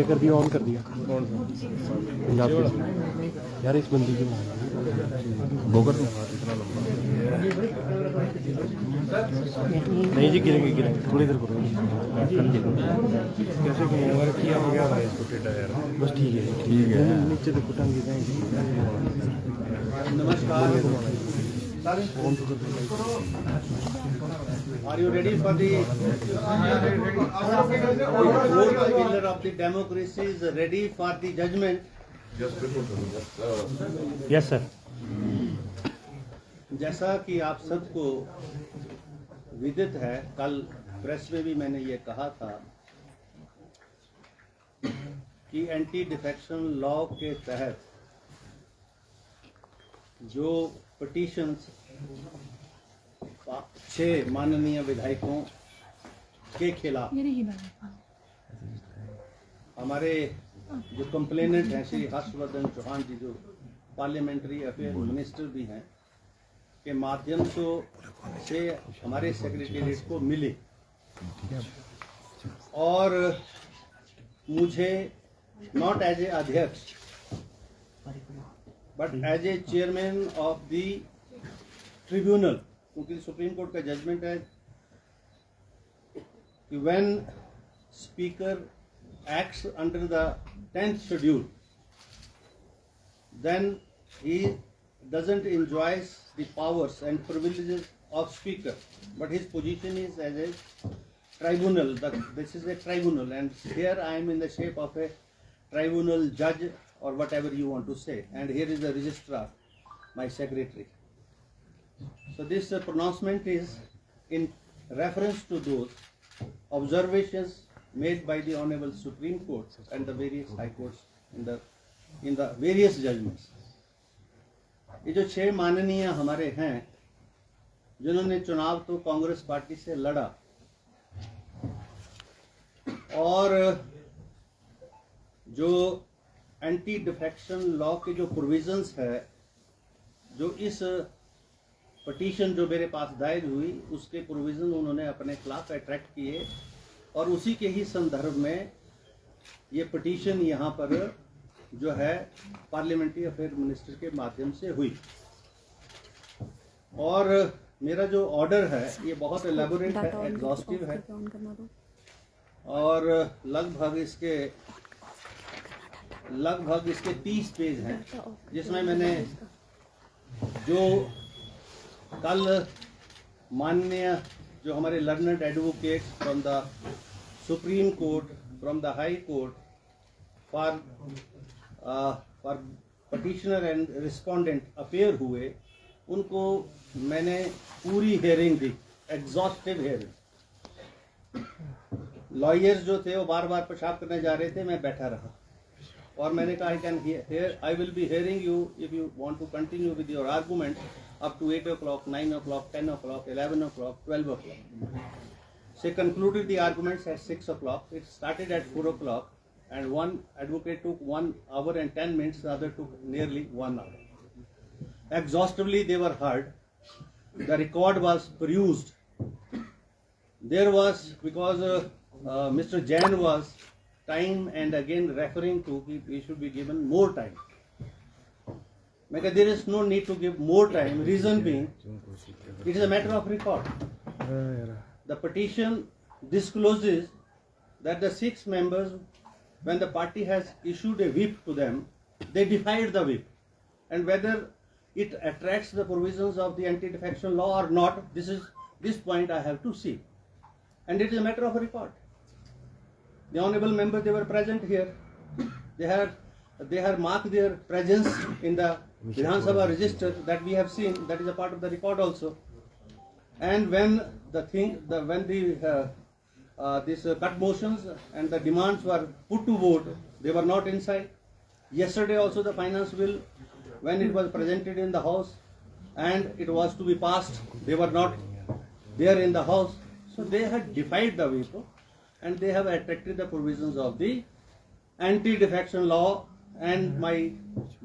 कर दिया ऑन कर दिया पंजाब यार इस बंदी की बोकर नहीं जी गिरेंगे थोड़ी देर करो कैसे किया हो गया भाई इसको टेढ़ा यार बस ठीक है नीचे देखो टंगी नमस्कार। Are you ready for the fourth pillar of the democracy is ready for the judgment? Yes sir जैसा कि आप सबको विदित है, कल प्रेस में भी मैंने ये कहा था कि एंटी डिफेक्शन लॉ के तहत जो पिटीशंस 6 माननीय विधायकों के खिलाफ हमारे जो कंप्लेनेंट हैं श्री हर्षवर्धन चौहान जी, जो पार्लियामेंट्री अफेयर मिनिस्टर भी हैं, के माध्यम से हमारे सेक्रेटेरिएट को मिले और मुझे नॉट एज ए अध्यक्ष but as a chairman of the tribunal, क्योंकि सुप्रीम कोर्ट का जजमेंट है कि when speaker acts under the 10th schedule, then he doesn't enjoy the powers and privileges of speaker, but his position is as a tribunal. This is a tribunal, and here I am in the shape of a tribunal judge or whatever you want to say, and here is the registrar, my secretary. So this pronouncement is in reference to those observations made by the Honorable Supreme Court and the various High Courts in the various judgments. ये जो 6 माननीय हमारे हैं जिन्होंने चुनाव तो Congress party से लड़ा और जो एंटी डिफेक्शन लॉ के जो प्रोविजंस है, जो इस पिटीशन जो मेरे पास दायर हुई उसके प्रोविजन उन्होंने अपने खिलाफ अट्रैक्ट किए और उसी के ही संदर्भ में ये पिटीशन यहाँ पर जो है पार्लियामेंट्री अफेयर मिनिस्टर के माध्यम से हुई। और मेरा जो ऑर्डर है ये बहुत एलेबोरेट है, एग्जॉस्टिव है और लगभग इसके 30 पेज हैं, जिसमें मैंने जो कल माननीय जो हमारे learned advocate from the supreme court, from the high court for petitioner and respondent appear हुए, उनको मैंने पूरी हियरिंग दी, एग्जॉस्टिव हियरिंग। लॉयर्स जो थे वो बार बार पेशाब करने जा रहे थे, मैं बैठा रहा और मैंने कहा I will be hearing you if you want to continue with your argument up to 8 o'clock, 9 o'clock, 10 o'clock, 11 o'clock, 12 o'clock. She concluded the arguments at 6 o'clock. It started at 4 o'clock and one advocate took 1 hour and 10 minutes, the other took nearly 1 hour. Exhaustively they were heard. The record was perused. There was, because Mr. Jain was time and again referring to we should be given more time. There is no need to give more time. Reason being, it is a matter of record. The petition discloses that the 6 members, when the party has issued a whip to them, they defied the whip. And whether it attracts the provisions of the anti-defection law or not, this point I have to see. And it is a matter of record. The honorable members, they were present here. They have marked their presence in the Vidhan Sabha register that we have seen. That is a part of the record also. And when these cut motions and the demands were put to vote, they were not inside. Yesterday also the finance bill, when it was presented in the house and it was to be passed, they were not there in the house. So they had defied the whip and they have attracted the provisions of the anti-defection law. And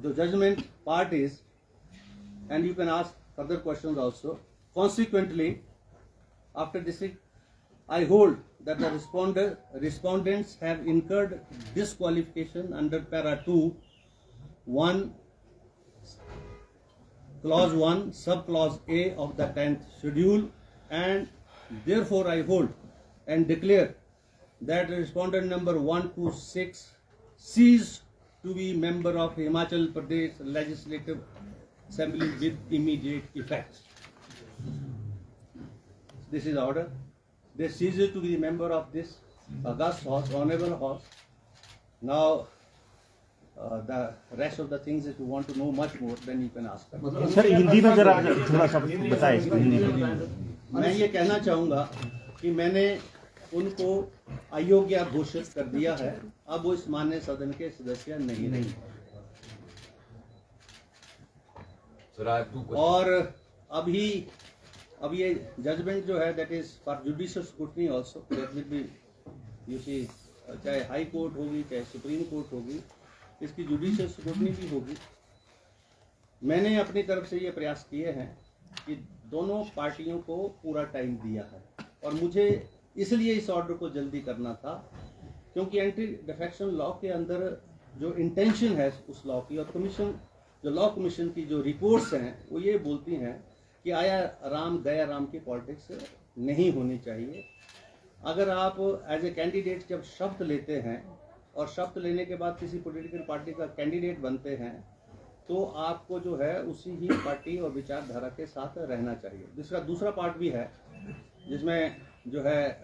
the judgment part is, and you can ask further questions also. Consequently, after I hold that the respondents have incurred disqualification under para 2, 1, clause 1, subclause A of the 10th schedule, and therefore I hold and declare that respondent number 126 cease to be member of Himachal Pradesh Legislative Assembly with immediate effect. This is order. They cease to be member of this august house, honorable house. Now, the rest of the things, if you want to know much more, then you can ask them. Sir Hindi में जरा थोड़ा सा बताएं इसको हिंदी में। मैं ये कहना चाहूँगा कि मैंने उनको अयोग्य घोषित कर दिया है। अब वो इस मान्य सदन के सदस्य नहीं रहे। और अब ये जजमेंट जो है that is for judicial scrutiny also, that will be you see, चाहे हाई कोर्ट होगी चाहे सुप्रीम कोर्ट होगी, इसकी जुडिशियल स्क्रूटनी भी होगी। मैंने अपनी तरफ से ये प्रयास किए हैं कि दोनों पार्टियों को पूरा टाइम दिया है, और मुझे इसलिए इस ऑर्डर को जल्दी करना था क्योंकि एंटी डिफेक्शन लॉ के अंदर जो इंटेंशन है उस लॉ की, और कमीशन जो लॉ कमीशन की जो रिपोर्ट्स हैं वो ये बोलती हैं कि आया राम गया राम की पॉलिटिक्स नहीं होनी चाहिए। अगर आप एज ए कैंडिडेट जब शपथ लेते हैं और शपथ लेने के बाद किसी पॉलिटिकल पार्टी का कैंडिडेट बनते हैं तो आपको जो है उसी ही पार्टी और विचारधारा के साथ रहना चाहिए। दूसरा पार्ट भी है जिसमें जो है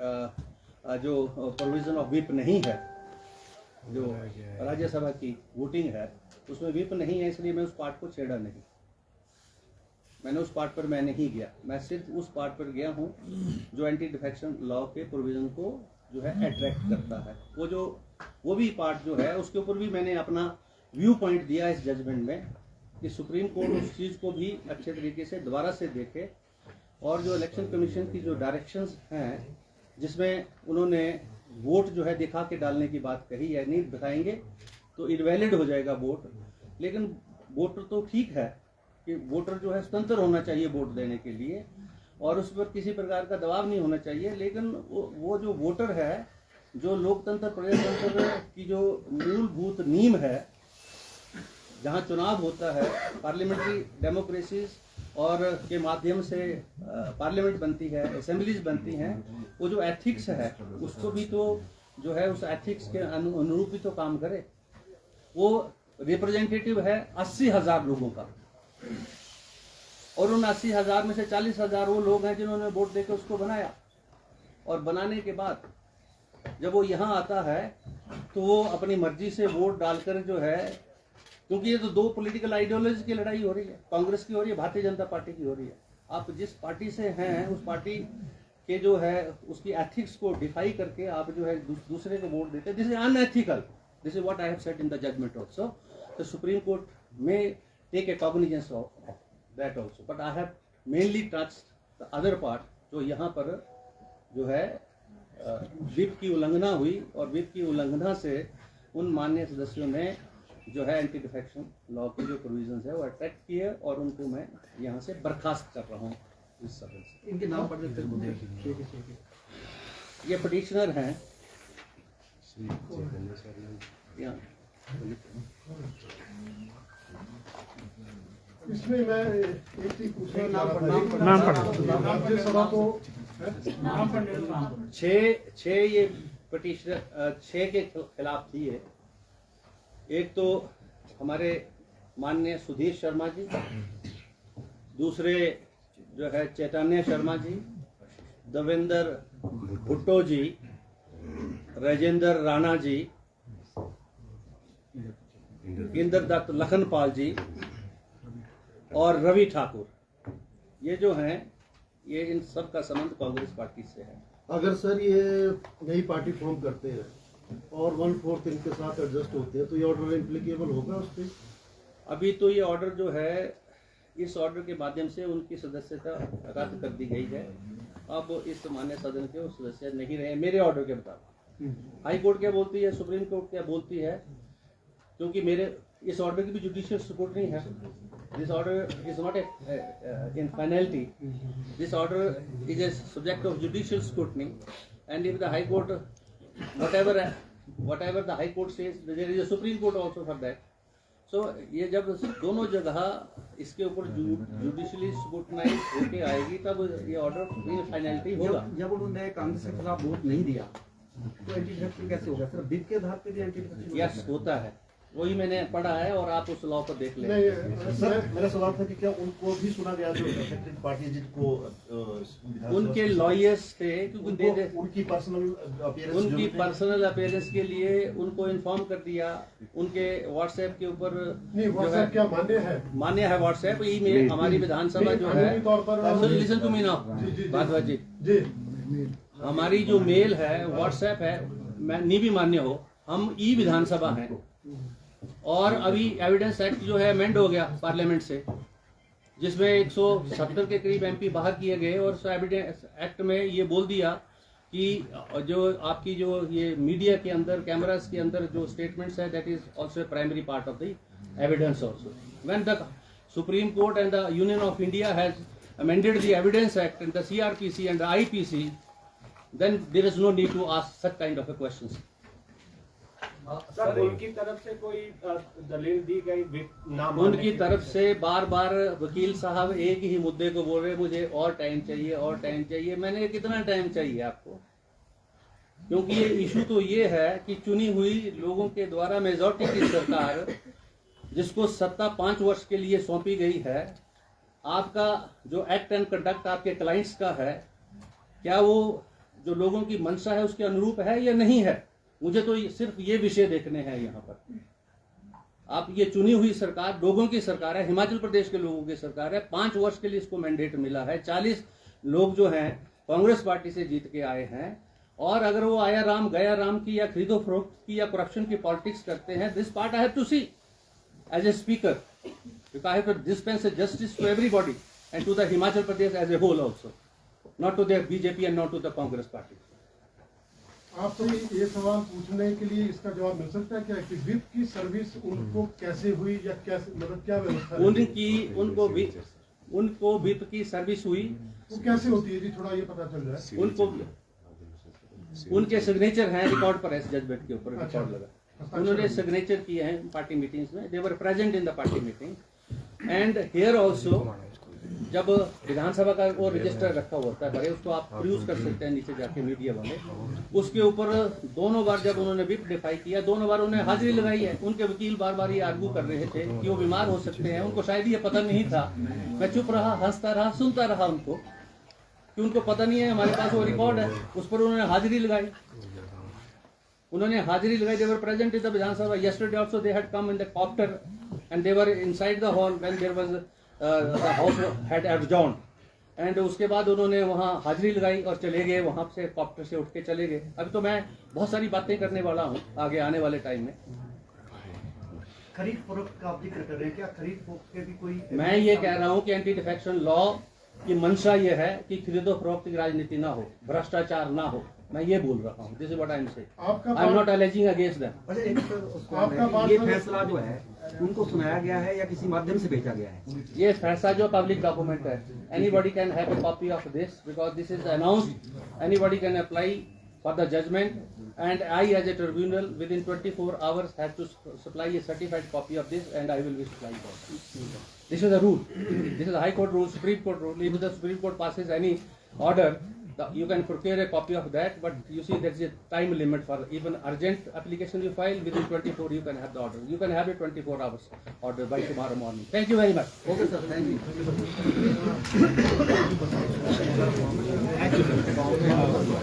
जो प्रोविजन ऑफ व्हिप नहीं है, जो राज्यसभा की वोटिंग है उसमें व्हिप नहीं है, इसलिए मैं उस पार्ट को छेड़ा नहीं। मैंने उस पार्ट पर मैं नहीं गया, मैं सिर्फ उस पार्ट पर गया हूँ जो एंटी डिफेक्शन लॉ के प्रोविजन को जो है अट्रैक्ट करता है। वो भी पार्ट जो है उसके ऊपर भी मैंने अपना व्यू पॉइंट दिया इस जजमेंट में कि सुप्रीम कोर्ट उस चीज़ को भी अच्छे तरीके से दोबारा से देखे, और जो इलेक्शन कमीशन की जो डायरेक्शंस हैं जिसमें उन्होंने वोट जो है दिखा के डालने की बात कही है, नहीं दिखाएंगे तो इनवैलिड हो जाएगा वोट। लेकिन वोटर तो ठीक है कि वोटर जो है स्वतंत्र होना चाहिए वोट देने के लिए, और उस पर किसी प्रकार का दबाव नहीं होना चाहिए। लेकिन वो जो वोटर है, जो लोकतंत्र प्रजातंत्र की जो मूलभूत नींव है, जहाँ चुनाव होता है, पार्लियामेंट्री डेमोक्रेसी और के माध्यम से पार्लियामेंट बनती है, असेंबलीज बनती हैं, वो जो एथिक्स है उसको भी तो जो है उस एथिक्स के अनुरूप ही तो काम करे। वो रिप्रेजेंटेटिव है 80,000 लोगों का, और उन 80,000 में से 40,000 वो लोग हैं जिन्होंने वोट देकर उसको बनाया, और बनाने के बाद जब वो यहाँ आता है तो वो अपनी मर्जी से वोट डालकर जो है, क्योंकि ये तो दो पॉलिटिकल आइडियोलॉजी की लड़ाई हो रही है, कांग्रेस की हो रही है, भारतीय जनता पार्टी की हो रही है। आप जिस पार्टी से हैं उस पार्टी के जो है उसकी एथिक्स को डिफाई करके आप जो है दूसरे को वोट देते हैं। This is unethical, this is what I have said in the judgement also. The supreme court में take a cognizance of that also, but I have mainly touched the other part, जो यहाँ पर जो है whip की उल्लंघना हुई, और व्हिप की उल्लंघना से उन माननीय सदस्यों ने जो है एंटी डिफेक्शन लॉ के जो प्रोविजंस है वो अट्रैक्ट किए, और उनको मैं यहाँ से बर्खास्त कर रहा हूँ इस सदन से। इनके नाम पढ़ देते ये पिटिशनर हैं, इसमें मैं एक चीज पूछना नाम राज्यसभा को छह ये पिटिशनर 6 के खिलाफ थी है। एक तो हमारे माननीय सुधीर शर्मा जी, दूसरे जो है चैतन्य शर्मा जी, देवेंद्र भुट्टो जी, राजेंद्र राणा जी, इंद्र दत्त लखनपाल जी और रवि ठाकुर। ये जो हैं ये इन सब का संबंध कांग्रेस पार्टी से है। अगर सर ये नई पार्टी फॉर्म करते हैं और 1/4 इनके साथ एडजस्ट होते हैं तो ये ऑर्डर इम्प्लीकेबल होगा उस पर? अभी तो ये ऑर्डर जो है, इस ऑर्डर के माध्यम से उनकी सदस्यता रद्द कर दी गई है। अब इस मान्य सदन के वो सदस्य नहीं रहे मेरे ऑर्डर के मुताबिक। हाई कोर्ट क्या बोलती है, सुप्रीम कोर्ट क्या बोलती है, क्योंकि मेरे इस ऑर्डर की भी जुडिशियल स्क्रूटनी है। This order is not in finality, this order is a subject of judicial scrutiny, and if the High Court, whatever the High Court says, there is a Supreme Court also for that. So ये जब दोनों जगह इसके ऊपर judicially scrutinise होके आएगी तब ये ऑर्डर फाइनलिटी होगा। जब उन्होंने कांग्रेस के खिलाफ वोट नहीं दिया तो एंटी डिफेक्शन कैसे होगा? सिर्फ विप के आधार पे भी एंटी डिफेक्शन? यस, होता है, वही मैंने पढ़ा है और आप उस लॉ को देख लें। नहीं, सर मेरा सवाल था कि क्या उनको भी सुना गया जो अफेक्टेड पार्टी जिनको उनके लॉयर्स थे, क्योंकि उनकी पर्सनल अपीयरेंस के लिए उनको इन्फॉर्म कर दिया। उनके व्हाट्सएप के ऊपर नहीं, व्हाट्सएप क्या मान्य है व्हाट्सएप ईमेल हमारी विधानसभा जो है, listen to me now Bhagwat ji, हमारी जो मेल है व्हाट्सएप है, मैं नहीं भी मान्य हो, हम ई विधानसभा हैं और अभी एविडेंस एक्ट जो है अमेंड हो गया पार्लियामेंट से, जिसमें 170 के करीब एमपी बाहर किए गए और उस एविडेंस एक्ट में ये बोल दिया कि जो आपकी जो ये मीडिया के अंदर कैमरास के अंदर जो स्टेटमेंट्स है that is also a primary part of the evidence also. When the supreme court and the union of India has amended the evidence act and the CrPC and the IPC, then there is no need to ask such kind of a questions. Sir उनकी तरफ से कोई दलील दी गई ना? उनकी तरफ से बार बार वकील साहब एक ही मुद्दे को बोल रहे, मुझे और टाइम चाहिए और टाइम चाहिए। मैंने कितना टाइम चाहिए आपको? क्योंकि ये इशू तो ये है कि चुनी हुई लोगों के द्वारा मेजॉरिटी की सरकार जिसको सत्ता 5 वर्ष के लिए सौंपी गई है, आपका जो एक्ट एंड कंडक्ट आपके क्लाइंट्स का है, क्या वो जो लोगों की मंशा है उसके अनुरूप है या नहीं है? मुझे तो सिर्फ ये विषय देखने हैं यहाँ पर। आप ये चुनी हुई सरकार लोगों की सरकार है, हिमाचल प्रदेश के लोगों की सरकार है, 5 वर्ष के लिए इसको मैंडेट मिला है। 40 लोग जो हैं कांग्रेस पार्टी से जीत के आए हैं और अगर वो आया राम गया राम की या खरीदो फरोख्त की या करप्शन की पॉलिटिक्स करते हैं, this part I have to see as a speaker, because I have to dispense justice to everybody and to the Himachal Pradesh as a whole also, not to the BJP and not to the Congress party. आपसे ये सवाल पूछने के लिए इसका जवाब मिल सकता है क्या कि विप की सर्विस उनको कैसे हुई या कैसे, मतलब क्या व्यवस्था है? उनको विप की सर्विस हुई, वो कैसे होती है जी, थोड़ा ये पता चल जाए। उनको उनके सिग्नेचर हैं रिकॉर्ड पर, इस जजमेंट के ऊपर रिकॉर्ड लगा, उन्होंने सिग्नेचर किए हैं पार्टी मीटिंग्स में, they were present in the party meeting and here also. जब विधानसभा का वो रजिस्टर रखा होता है, उसको आप प्रूव कर सकते हैं नीचे जाके मीडिया वाले, उसके ऊपर दोनों बार जब उन्होंने विप डिफाई किया, दोनों बार उन्होंने हाजिरी लगाई है। उनके वकील बार बार ये आर्गू कर रहे थे कि वो बीमार हो सकते हैं, उनको शायद ये पता नहीं था। मैं चुप रहा, हंसता रहा, सुनता रहा उनको कि उनको पता नहीं है, हमारे पास वो रिकॉर्ड है, उस पर उन्होंने हाजिरी लगाई। They were present in the Vidhan Sabha. yesterday also they had come in the copter and they were inside the hall when there was the house had adjourned and उसके बाद उन्होंने वहाँ हाजिरी लगाई और चले गए, वहाँ से कॉप्टर से उठ के चले गए। अभी तो मैं बहुत सारी बातें करने वाला हूँ आगे आने वाले टाइम में। खरीद फरोख्त का आप जिक्र कर रहे हैं, क्या खरीद फरोख्त के भी कोई? मैं ये कह रहा हूँ कि एंटी डिफेक्शन लॉ की मंशा ये है कि खरीदो फरोख्त की राजनीति ना हो, भ्रष्टाचार ना हो। मैं ये बोल रहा हूँ, this is what I am saying. I am not aliasing against them. ये फैसला जो है उनको सुनाया गया है या किसी माध्यम से भेजा गया है? ये फैसला जो पब्लिक डॉक्यूमेंट है, anybody can have a copy of this because this is announced, anybody can apply for the judgment and I as a tribunal within 24 hours have to supply a certified copy of this and I will be supplying that. This is a rule. This is a High Court rule, Supreme Court rule. If the Supreme Court passes any order, you can procure a copy of that, but you see there is a time limit for even urgent application you file within 24 you can have the order. You can have a 24 hours order by tomorrow morning. Thank you very much. Okay sir, thank you.